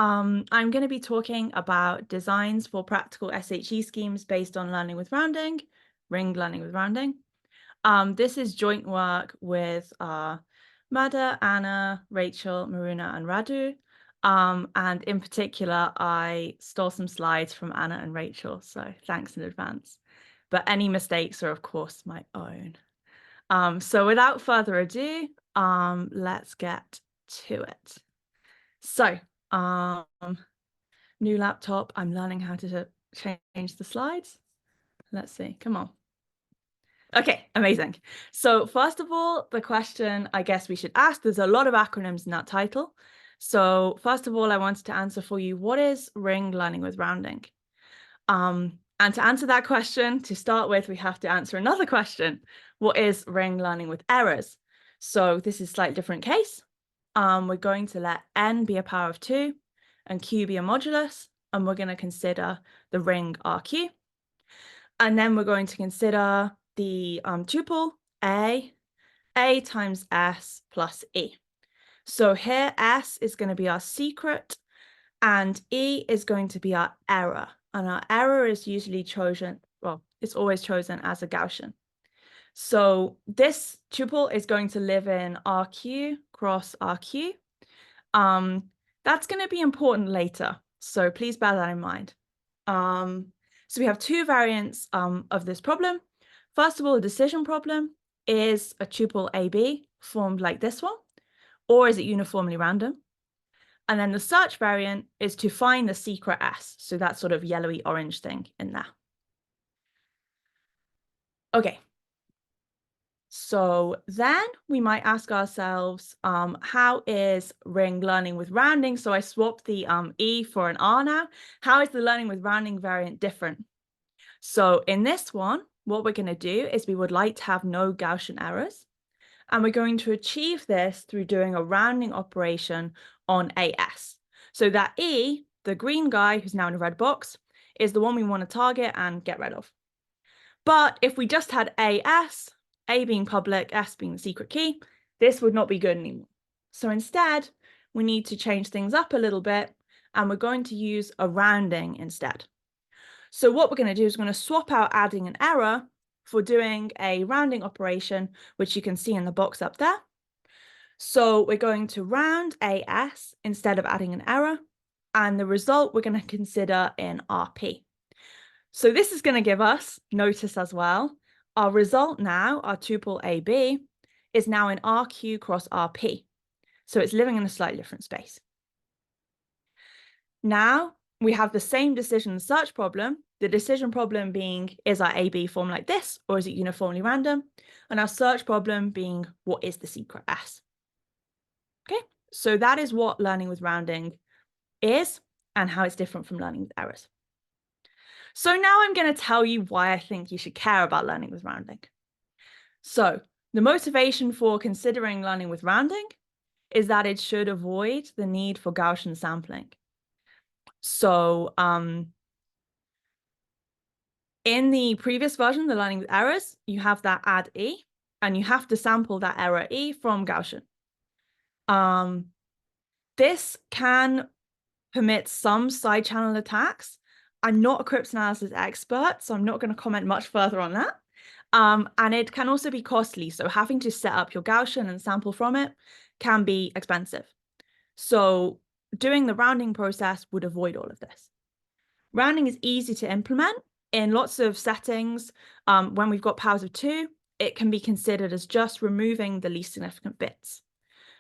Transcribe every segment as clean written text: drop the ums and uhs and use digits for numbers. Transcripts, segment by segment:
I'm going to be talking about designs for practical SHE schemes based on learning with rounding, ring learning with rounding. This is joint work with Mada, Anna, Rachel, Maruna, and Radu. And in particular, I stole some slides from Anna and Rachel, so thanks in advance. But any mistakes are, of course, my own. So without further ado, let's get to it. So, new laptop, I'm learning how to change the slides. Let's see, come on. Okay, amazing. So first of all, the question I guess we should ask, there's a lot of acronyms in that title. So first of all, I wanted to answer for you, what is ring learning with rounding? And to answer that question, to start with, we have to answer another question. What is ring learning with errors? So this is a slightly different case. We're going to let n be a power of 2 and q be a modulus, and we're going to consider the ring RQ. And then we're going to consider the tuple A times S plus E. So here S is going to be our secret and E is going to be our error. And our error is usually chosen, well, it's always chosen as a Gaussian. So this tuple is going to live in RQ cross RQ. That's going to be important later, so please bear that in mind. So we have two variants of this problem. First of all, the decision problem is a tuple AB formed like this one, or is it uniformly random? And then the search variant is to find the secret S, so that sort of yellowy orange thing in there. Okay. So then we might ask ourselves, how is ring learning with rounding? So I swapped the E for an R now. How is the learning with rounding variant different? So in this one, what we're going to do is we would like to have no Gaussian errors. And we're going to achieve this through doing a rounding operation on AS. So that E, the green guy who's now in a red box, is the one we want to target and get rid of. But if we just had AS, A being public, S being the secret key, this would not be good anymore. So instead, we need to change things up a little bit, and we're going to use a rounding instead. So what we're going to do is we're going to swap out adding an error for doing a rounding operation, which you can see in the box up there. So we're going to round AS instead of adding an error, and the result we're going to consider in RP. So this is going to give us, notice as well, our result now, our tuple AB, is now in RQ cross RP. So it's living in a slightly different space. Now we have the same decision search problem, the decision problem being, is our AB formed like this, or is it uniformly random? And our search problem being, what is the secret S? Okay, so that is what learning with rounding is and how it's different from learning with errors. So now I'm going to tell you why I think you should care about learning with rounding. So the motivation for considering learning with rounding is that it should avoid the need for Gaussian sampling. So in the previous version, the learning with errors, you have that add E, and you have to sample that error E from Gaussian. This can permit some side channel attacks. I'm not a cryptanalysis expert, so I'm not going to comment much further on that. And it can also be costly. So having to set up your Gaussian and sample from it can be expensive. So doing the rounding process would avoid all of this. Rounding is easy to implement in lots of settings. When we've got powers of 2, it can be considered as just removing the least significant bits.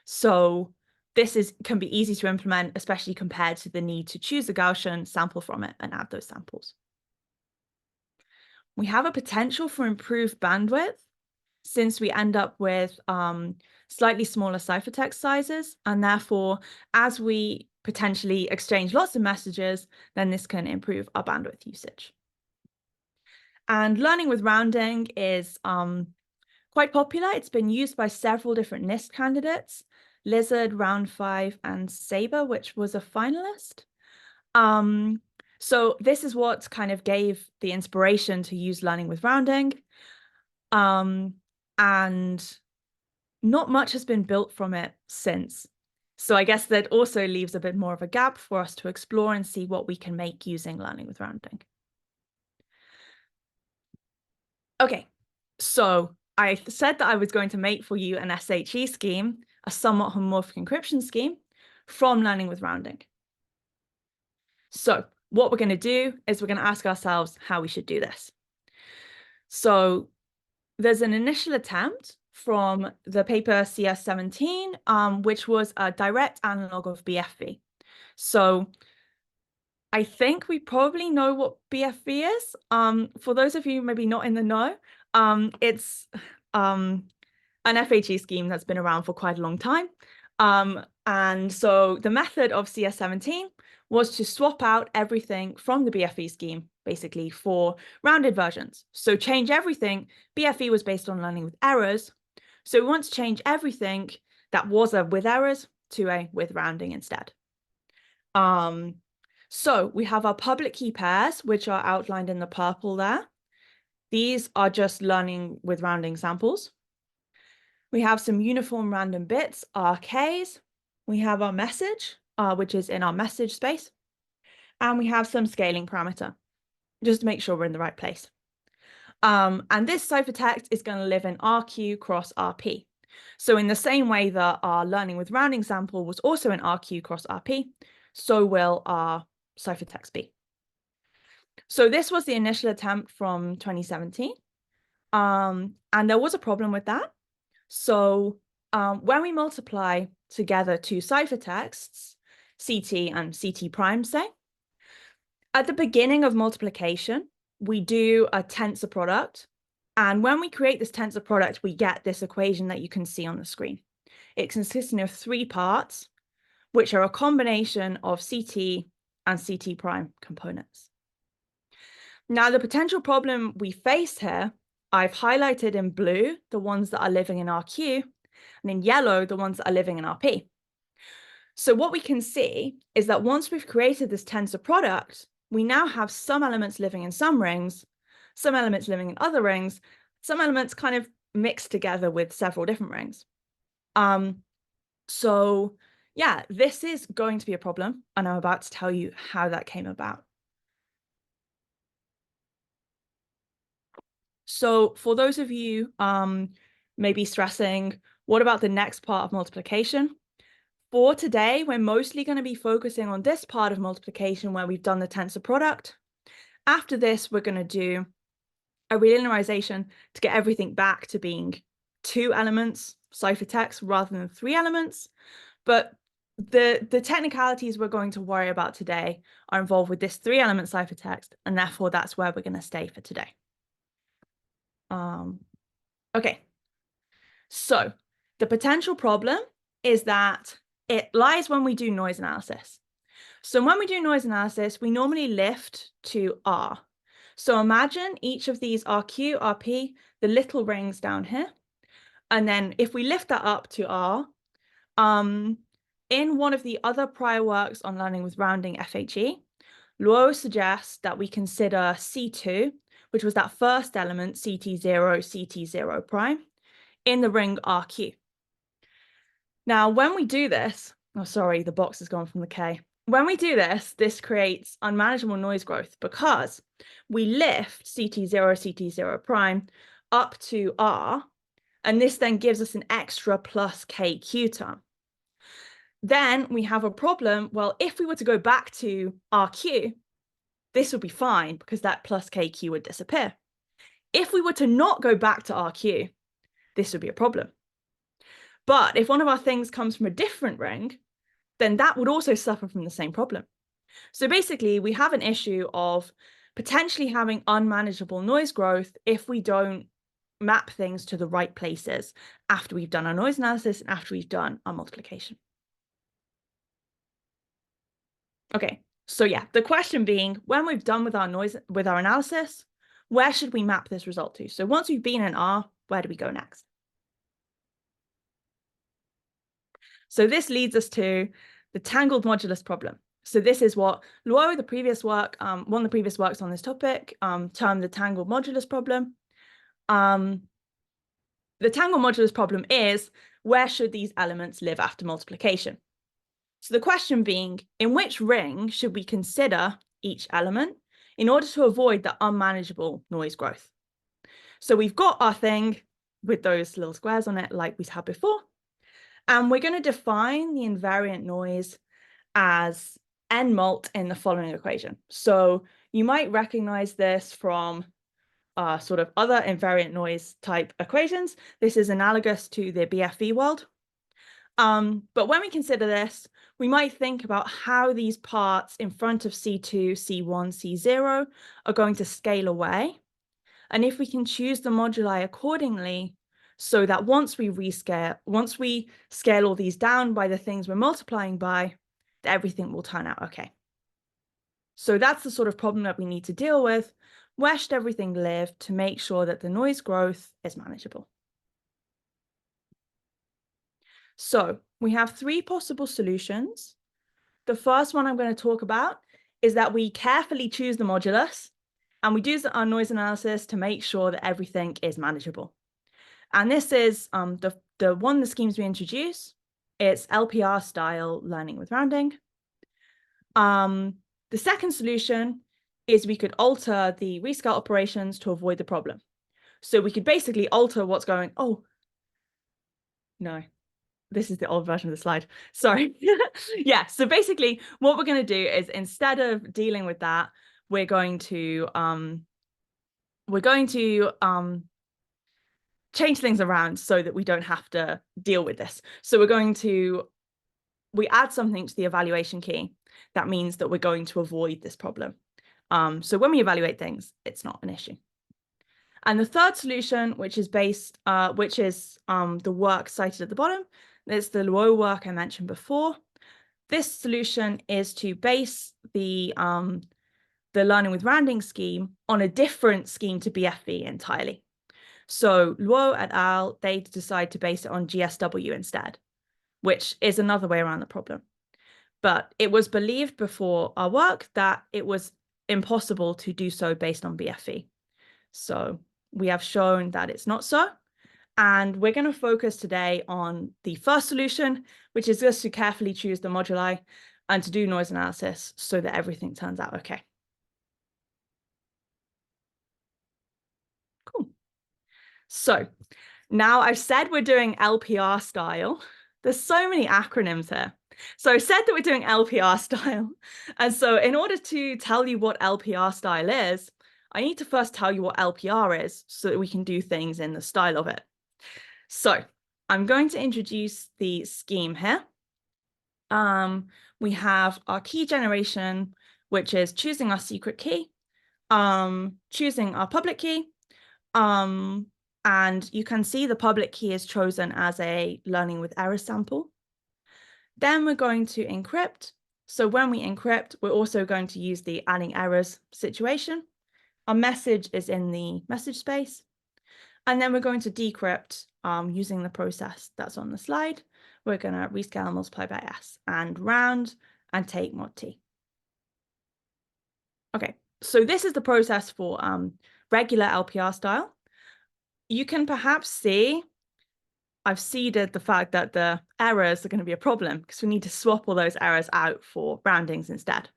So this can be easy to implement, especially compared to the need to choose a Gaussian, sample from it, and add those samples. We have a potential for improved bandwidth since we end up with slightly smaller ciphertext sizes, and therefore, as we potentially exchange lots of messages, then this can improve our bandwidth usage. And learning with rounding is quite popular. It's been used by several different NIST candidates, Lizard, Round 5, and Sabre, which was a finalist. So this is what kind of gave the inspiration to use learning with rounding. And not much has been built from it since. So I guess that also leaves a bit more of a gap for us to explore and see what we can make using learning with rounding. Okay, so I said that I was going to make for you an SHE scheme, a somewhat homomorphic encryption scheme, from learning with rounding. So what we're going to do is we're going to ask ourselves how we should do this. So there's an initial attempt from the paper CS17, which was a direct analog of BFV. So I think we probably know what BFV is. For those of you maybe not in the know, it's an FHE scheme that's been around for quite a long time. And so the method of CS17 was to swap out everything from the BFV scheme, basically, for rounded versions. So change everything. BFV was based on learning with errors. So we want to change everything that was a with errors to a with rounding instead. So we have our public key pairs, which are outlined in the purple there. These are just learning with rounding samples. We have some uniform random bits, RKs. We have our message, which is in our message space. And we have some scaling parameter, just to make sure we're in the right place. And this ciphertext is going to live in RQ cross RP. So in the same way that our learning with rounding sample was also in RQ cross RP, so will our ciphertext be. So this was the initial attempt from 2017. And there was a problem with that. So when we multiply together two ciphertexts, CT and CT prime, say, at the beginning of multiplication, we do a tensor product. And when we create this tensor product, we get this equation that you can see on the screen. It consists of 3 parts, which are a combination of CT and CT prime components. Now, the potential problem we face here, I've highlighted in blue the ones that are living in RQ, and in yellow, the ones that are living in RP. So what we can see is that once we've created this tensor product, we now have some elements living in some rings, some elements living in other rings, some elements kind of mixed together with several different rings. So yeah, this is going to be a problem, and I'm about to tell you how that came about. So for those of you maybe stressing, what about the next part of multiplication? For today, we're mostly going to be focusing on this part of multiplication where we've done the tensor product. After this, we're going to do a relinearization to get everything back to being 2 elements ciphertext rather than 3 elements. But the technicalities we're going to worry about today are involved with this 3-element ciphertext, and therefore that's where we're going to stay for today. Okay, so the potential problem is that it lies when we do noise analysis. So when we do noise analysis, we normally lift to R. So imagine each of these RQ, RP, the little rings down here. And then if we lift that up to R, in one of the other prior works on learning with rounding FHE, LWR suggests that we consider C2, which was that first element, CT0, CT0 prime, in the ring RQ. Now, when we do this, oh, sorry, the box has gone from the K. When we do this, this creates unmanageable noise growth because we lift CT0, CT0 prime up to R, and this then gives us an extra plus KQ term. Then we have a problem. Well, if we were to go back to RQ, this would be fine because that plus KQ would disappear. If we were to not go back to RQ, this would be a problem. But if one of our things comes from a different ring, then that would also suffer from the same problem. So basically, we have an issue of potentially having unmanageable noise growth if we don't map things to the right places after we've done our noise analysis and after we've done our multiplication. Okay, so yeah, the question being, when we've done with our analysis, where should we map this result to? So once we've been in R, where do we go next? So this leads us to the tangled modulus problem. So this is what LWR, the previous work, one of the previous works on this topic, termed the tangled modulus problem. The tangled modulus problem is, where should these elements live after multiplication? So the question being, in which ring should we consider each element in order to avoid the unmanageable noise growth? So we've got our thing with those little squares on it like we had before, and we're going to define the invariant noise as n mult in the following equation. So you might recognize this from sort of other invariant noise type equations. This is analogous to the BFV world. But when we consider this, we might think about how these parts in front of C2, C1, C0 are going to scale away. And if we can choose the moduli accordingly, so that once we scale all these down by the things we're multiplying by, everything will turn out okay. So that's the sort of problem that we need to deal with. Where should everything live to make sure that the noise growth is manageable? So we have three possible solutions. The first one I'm going to talk about is that we carefully choose the modulus and we do our noise analysis to make sure that everything is manageable. And this is the one the schemes we introduce. It's LPR style learning with rounding. The second solution is we could alter the rescale operations to avoid the problem. So we could basically alter what's going, oh, no, this is the old version of the slide. Sorry. Yeah, so basically what we're going to do is instead of dealing with that, we're going to change things around so that we don't have to deal with this. So we add something to the evaluation key. That means that we're going to avoid this problem. So when we evaluate things, it's not an issue. And the third solution, which is the work cited at the bottom, it's the LWR work I mentioned before. This solution is to base the learning with rounding scheme on a different scheme to BFV entirely. So LWR et al., they decide to base it on GSW instead, which is another way around the problem. But it was believed before our work that it was impossible to do so based on BFV. So we have shown that it's not so. And we're going to focus today on the first solution, which is just to carefully choose the moduli and to do noise analysis so that everything turns out okay. Cool. So now I've said we're doing LPR style. There's so many acronyms here. So I said that we're doing LPR style. And so in order to tell you what LPR style is, I need to first tell you what LPR is so that we can do things in the style of it. So I'm going to introduce the scheme here. We have our key generation, which is choosing our secret key, choosing our public key, and you can see the public key is chosen as a learning with error sample. Then we're going to encrypt. So when we encrypt, we're also going to use the adding errors situation. Our message is in the message space. And then we're going to decrypt using the process that's on the slide. We're going to rescale and multiply by S and round and take mod T. Okay, so this is the process for regular LPR style. You can perhaps see I've seeded the fact that the errors are going to be a problem because we need to swap all those errors out for roundings instead.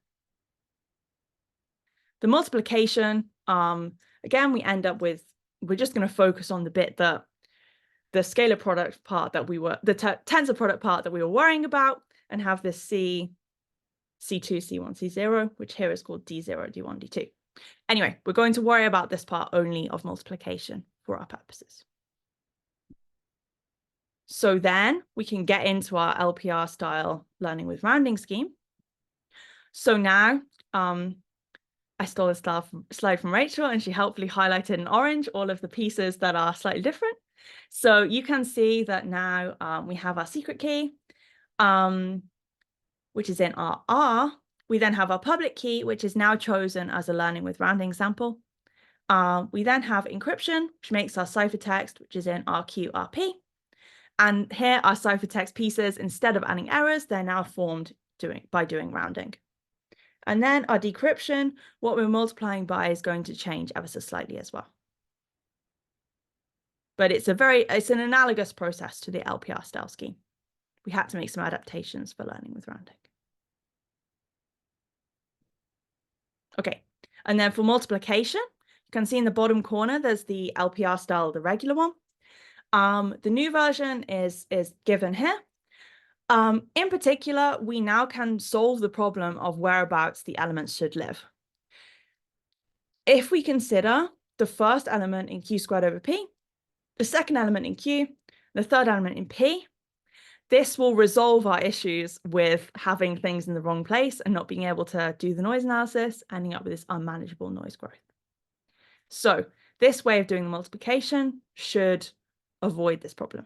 The multiplication, again, we end up with, we're just going to focus on the bit that the scalar product part that the tensor product part that we were worrying about, and have this C2, C1, C0, which here is called D0, D1, D2. Anyway, we're going to worry about this part only of multiplication for our purposes. So then we can get into our LPR style learning with rounding scheme. So now I stole a slide from Rachel and she helpfully highlighted in orange all of the pieces that are slightly different. So you can see that now we have our secret key, which is in our R. We then have our public key, which is now chosen as a learning with rounding sample. We then have encryption, which makes our ciphertext, which is in RQRP. And here are ciphertext pieces, instead of adding errors, they're now formed by doing rounding. And then our decryption, what we're multiplying by is going to change ever so slightly as well. But it's an analogous process to the LPR style scheme. we had to make some adaptations for learning with rounding. Okay, and then for multiplication, you can see in the bottom corner, there's the LPR style, the regular one. The new version is given here. In particular, we now can solve the problem of whereabouts the elements should live. If we consider the first element in Q squared over P, the second element in Q, the third element in P, this will resolve our issues with having things in the wrong place and not being able to do the noise analysis, ending up with this unmanageable noise growth. So this way of doing the multiplication should avoid this problem.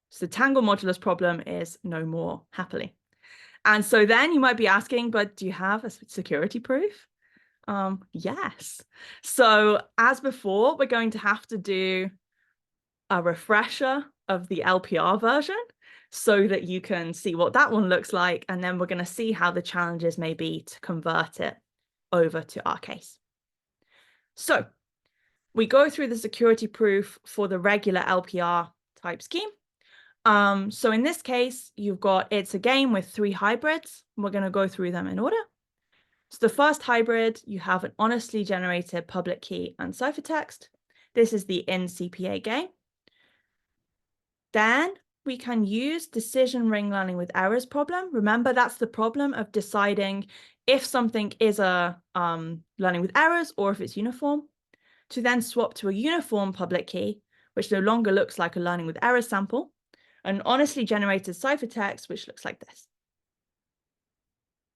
So the tangle modulus problem is no more, happily. And so then you might be asking, but do you have a security proof? Yes. So as before, we're going to have to do a refresher of the LPR version so that you can see what that one looks like. And then we're going to see how the challenges may be to convert it over to our case. So we go through the security proof for the regular LPR type scheme. So in this case, it's a game with 3 hybrids. We're going to go through them in order. So the first hybrid, you have an honestly generated public key and ciphertext. This is the in CPA game. Then we can use decision ring learning with errors problem. Remember, that's the problem of deciding if something is a learning with errors or if it's uniform, to then swap to a uniform public key, which no longer looks like a learning with errors sample, an honestly generated ciphertext, which looks like this.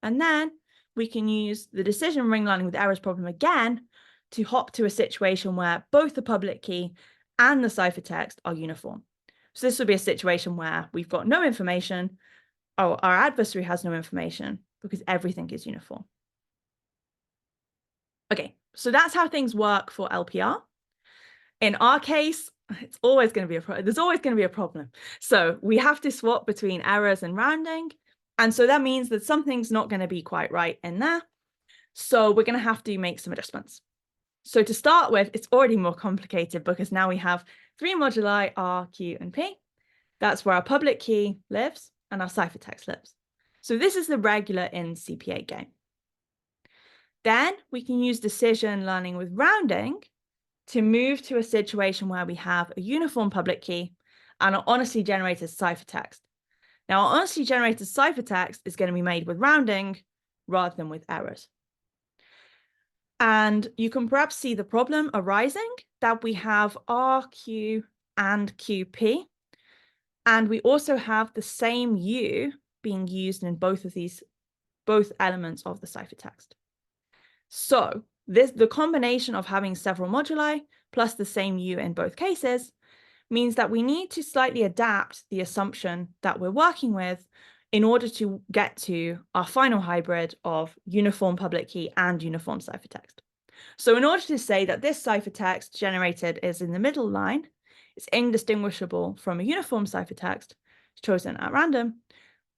And then we can use the decision ring learning with errors problem again to hop to a situation where both the public key and the ciphertext are uniform. So this would be a situation where we've got no information, or our adversary has no information because everything is uniform. Okay, so that's how things work for LPR. In our case, it's always going to be there's always going to be a problem. So we have to swap between errors and rounding. And so that means that something's not going to be quite right in there. So we're going to have to make some adjustments. So to start with, it's already more complicated because now we have 3 moduli R, Q, and P. That's where our public key lives and our ciphertext lives. So this is the regular in CPA game. Then we can use decision learning with rounding to move to a situation where we have a uniform public key and an honestly generated ciphertext. Now, our honestly generated ciphertext is going to be made with rounding rather than with errors. And you can perhaps see the problem arising that we have RQ and QP, and we also have the same U being used in both elements of the ciphertext. So the combination of having several moduli plus the same U in both cases means that we need to slightly adapt the assumption that we're working with in order to get to our final hybrid of uniform public key and uniform ciphertext. So in order to say that this ciphertext generated is in the middle line, it's indistinguishable from a uniform ciphertext chosen at random,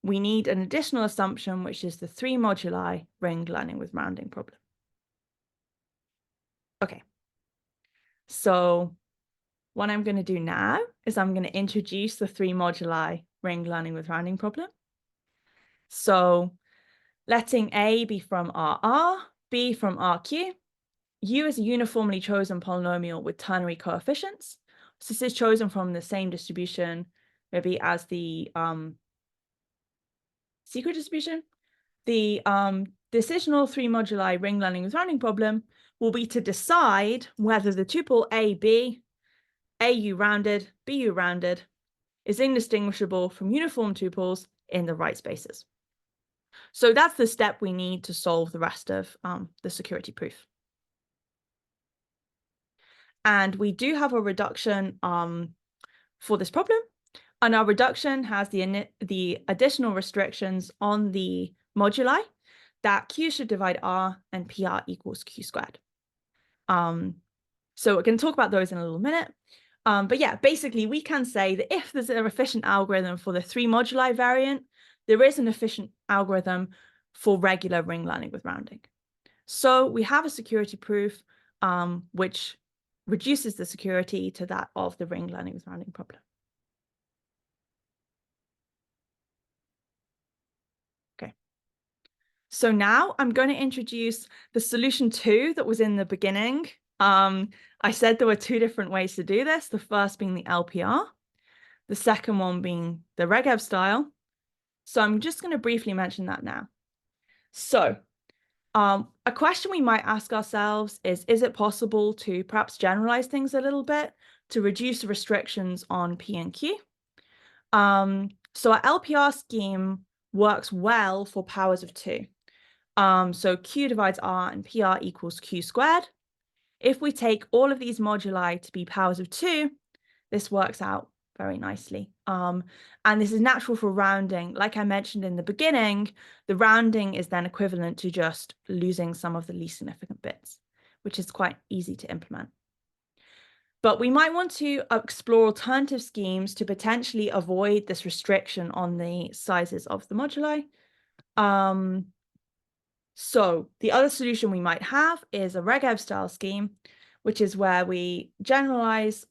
we need an additional assumption, which is the 3 moduli ring learning with rounding problem. Okay, so what I'm going to do now is I'm going to introduce the 3 moduli ring learning with rounding problem. So letting A be from RR, B from RQ, U is a uniformly chosen polynomial with ternary coefficients. So this is chosen from the same distribution, maybe as the secret distribution. The decisional 3 moduli ring learning with rounding problem will be to decide whether the tuple AB, AU rounded, BU rounded, is indistinguishable from uniform tuples in the right spaces. So that's the step we need to solve the rest of the security proof. And we do have a reduction for this problem. And our reduction has the additional restrictions on the moduli that Q should divide R and PR equals Q squared. So we're going to talk about those in a little minute. But yeah, basically, we can say that if there's an efficient algorithm for the 3 moduli variant, there is an efficient algorithm for regular ring learning with rounding. So we have a security proof which reduces the security to that of the ring learning with rounding problem. So now I'm going to introduce the solution 2 that was in the beginning. I said there were 2 different ways to do this, the first being the LPR, the second one being the Regev style. So I'm just going to briefly mention that now. So a question we might ask ourselves is it possible to perhaps generalize things a little bit to reduce the restrictions on P and Q? So our LPR scheme works well for powers of 2. So Q divides R and PR equals Q squared. If we take all of these moduli to be powers of 2, this works out very nicely. And this is natural for rounding. Like I mentioned in the beginning, the rounding is then equivalent to just losing some of the least significant bits, which is quite easy to implement. But we might want to explore alternative schemes to potentially avoid this restriction on the sizes of the moduli. So the other solution we might have is a Regev style scheme, which is where we generalize.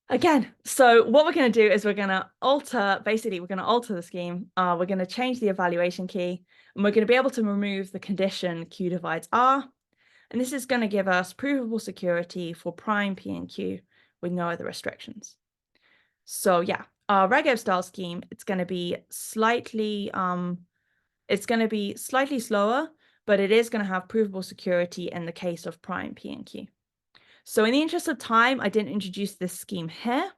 Again, so what we're going to do is we're going to alter the scheme. We're going to change the evaluation key, and we're going to be able to remove the condition Q divides R. And this is going to give us provable security for prime P and Q with no other restrictions. So yeah, our Regev style scheme, it's going to be slightly slower, but it is going to have provable security in the case of prime P and Q. So in the interest of time, I didn't introduce this scheme here.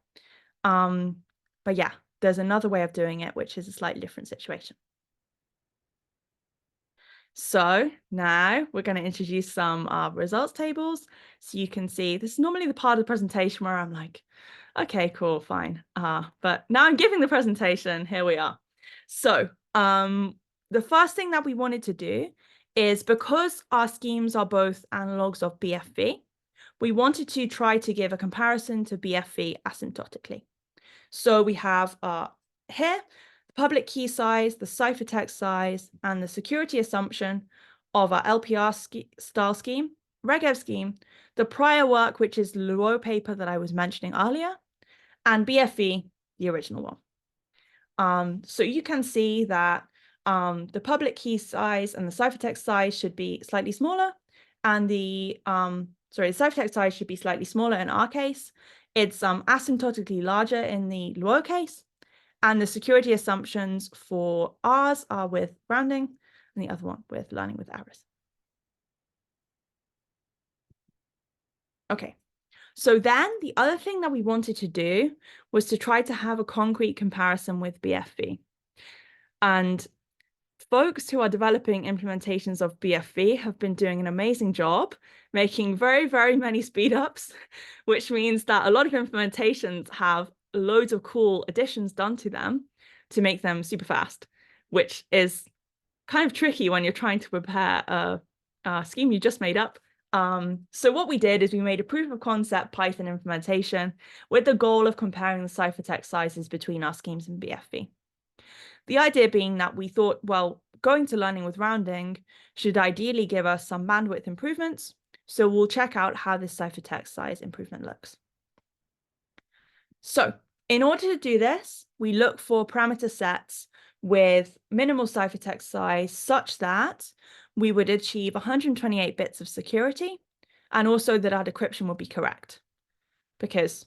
But yeah, there's another way of doing it, which is a slightly different situation. So now we're going to introduce some results tables. So you can see this is normally the part of the presentation where I'm like, okay, cool, fine. But now I'm giving the presentation. Here we are. So the first thing that we wanted to do is, because our schemes are both analogues of BFV, we wanted to try to give a comparison to BFV asymptotically. So we have here the public key size, the ciphertext size, and the security assumption of our LPR style scheme, Regev scheme, the prior work, which is the LWR paper that I was mentioning earlier, and BFV, the original one. So you can see that the public key size and the ciphertext size should be slightly smaller, and the ciphertext size should be slightly smaller in our case. It's asymptotically larger in the LWR case, and the security assumptions for ours are with rounding, and the other one with learning with errors. Okay, so then the other thing that we wanted to do was to try to have a concrete comparison with BFV. And folks who are developing implementations of BFV have been doing an amazing job making very, very many speedups, which means that a lot of implementations have loads of cool additions done to them to make them super fast, which is kind of tricky when you're trying to prepare a scheme you just made up. So what we did is we made a proof of concept Python implementation with the goal of comparing the ciphertext sizes between our schemes and BFV. The idea being that we thought, well, going to learning with rounding should ideally give us some bandwidth improvements. So we'll check out how this ciphertext size improvement looks. So in order to do this, we look for parameter sets with minimal ciphertext size such that we would achieve 128 bits of security, and also that our decryption would be correct, because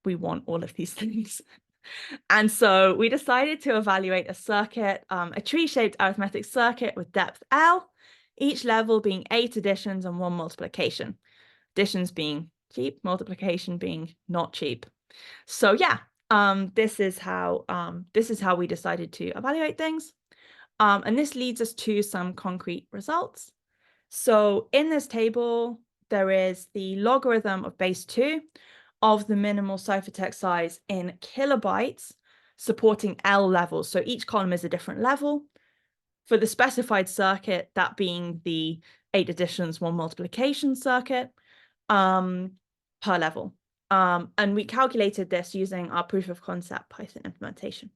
we want all of these things. And so we decided to evaluate a circuit, a tree-shaped arithmetic circuit with depth L, each level being 8 additions and 1 multiplication. Additions being cheap, multiplication being not cheap. So yeah, this is how we decided to evaluate things. And this leads us to some concrete results. So in this table, there is the logarithm of base 2 of the minimal ciphertext size in kilobytes supporting L levels. So each column is a different level. For the specified circuit, that being the 8 additions, 1 multiplication circuit per level. And we calculated this using our proof of concept Python implementation.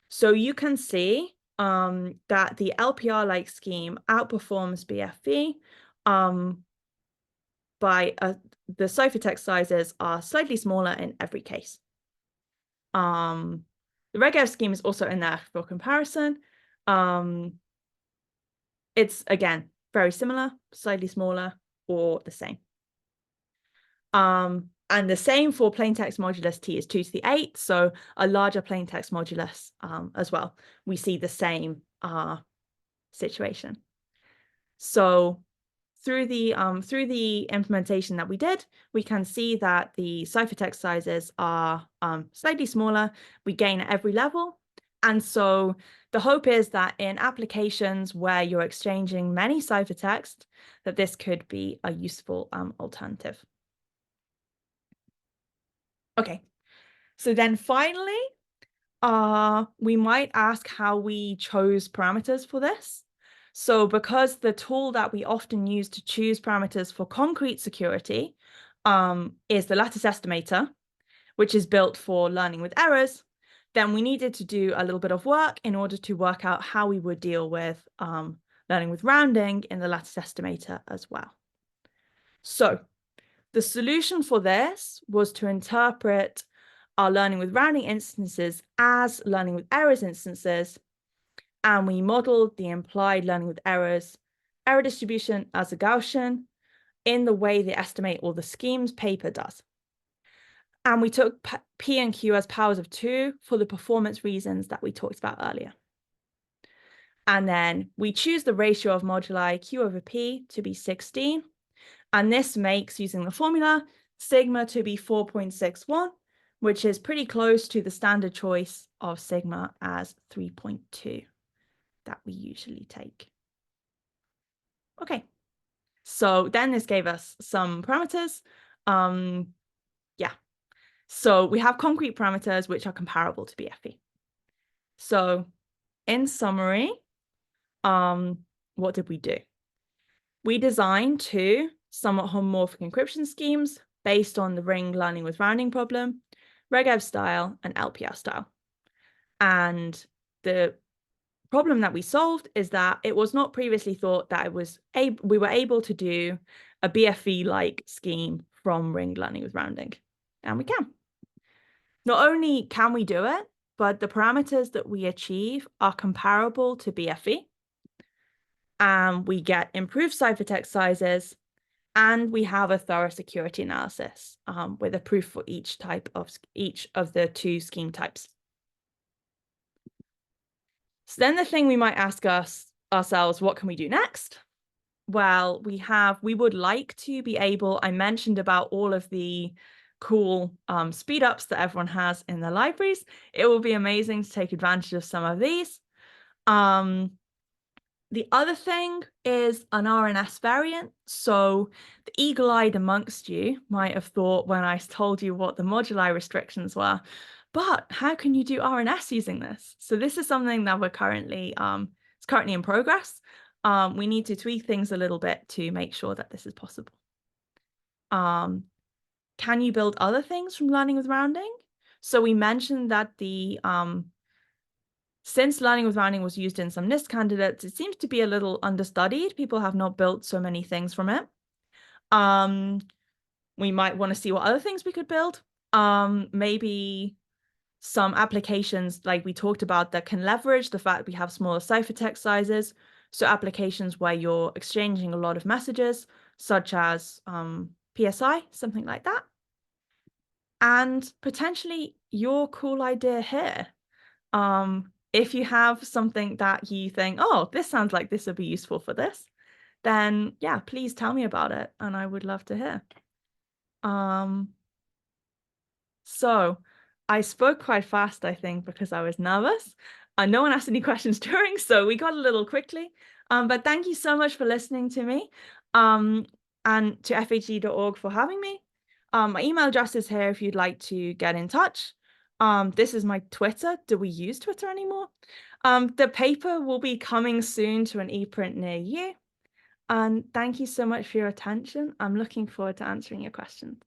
So you can see that the LPR-like scheme outperforms BFV by the ciphertext sizes are slightly smaller in every case. The Regev scheme is also in there for comparison. it's, again, very similar, slightly smaller, or the same. And the same for plaintext modulus T is 2 to the 8th, so a larger plaintext modulus as well. We see the same situation. So through the implementation that we did, we can see that the ciphertext sizes are slightly smaller. We gain at every level. And so the hope is that in applications where you're exchanging many ciphertext, that this could be a useful alternative. Okay, so then finally, we might ask how we chose parameters for this. So because the tool that we often use to choose parameters for concrete security is the lattice estimator, which is built for learning with errors, then we needed to do a little bit of work in order to work out how we would deal with learning with rounding in the lattice estimator as well. So the solution for this was to interpret our learning with rounding instances as learning with errors instances, and we modeled the implied learning with errors error distribution as a Gaussian in the way the estimate or the schemes paper does. And we took P and Q as powers of 2 for the performance reasons that we talked about earlier. And then we choose the ratio of moduli Q over P to be 16. And this makes, using the formula, sigma to be 4.61, which is pretty close to the standard choice of sigma as 3.2 that we usually take. Okay, so then this gave us some parameters. So we have concrete parameters which are comparable to BFV. So in summary, what did we do? We designed 2 somewhat homomorphic encryption schemes based on the ring learning with rounding problem, Regev style and LPR style. And the problem that we solved is that it was not previously thought that we were able to do a BFV-like scheme from ring learning with rounding, and we can. Not only can we do it, but the parameters that we achieve are comparable to BFV, and we get improved ciphertext sizes, and we have a thorough security analysis with a proof for each of the 2 scheme types. So then the thing we might ask ourselves, what can we do next? Well, we would like to be able, I mentioned about all of the cool speed ups that everyone has in their libraries. It will be amazing to take advantage of some of these. The other thing is an RNS variant. So the eagle-eyed amongst you might have thought when I told you what the moduli restrictions were, but how can you do RNS using this? So this is something that we're currently, it's currently in progress. We need to tweak things a little bit to make sure that this is possible. Can you build other things from learning with rounding? So we mentioned that since learning with rounding was used in some NIST candidates, it seems to be a little understudied. People have not built so many things from it. We might want to see what other things we could build. Maybe some applications like we talked about that can leverage the fact we have smaller ciphertext sizes. So applications where you're exchanging a lot of messages, such as PSI, something like that. And potentially your cool idea here. If you have something that you think, oh, this sounds like this would be useful for this, then yeah, please tell me about it, and I would love to hear. So I spoke quite fast, I think, because I was nervous. No one asked any questions during, so we got a little quickly. But thank you so much for listening to me, and to FHE.org for having me. My email address is here if you'd like to get in touch. This is my Twitter. Do we use Twitter anymore? The paper will be coming soon to an ePrint near you. And thank you so much for your attention. I'm looking forward to answering your questions.